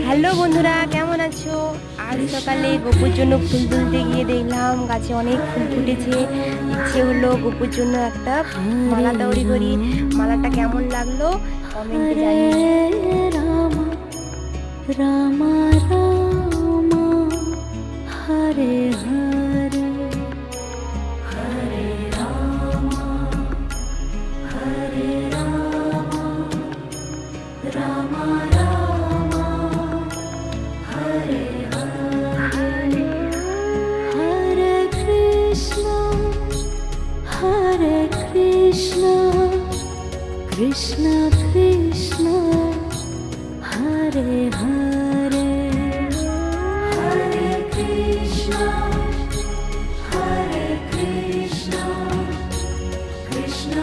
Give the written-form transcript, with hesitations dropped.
Hello বন্ধুরা, কেমন আছো? আজ সকালে গপুর জন্য ফুল তুলতে গিয়ে দেখলাম গাছে অনেক ফুল ফুটেছে। ইচ্ছে হলো গপুর জন্য একটা মালা তৈরি করি। মালাটা কেমন লাগলো কমেন্টে জানিও। রাম রাম হরে হরে হরে রাম হরে রাম রাম রাম হরে হরে হরে কৃষ্ণ কৃষ্ণ কৃষ্ণ হরে হরে হরে কৃষ্ণ কৃষ্ণ কৃষ্ণ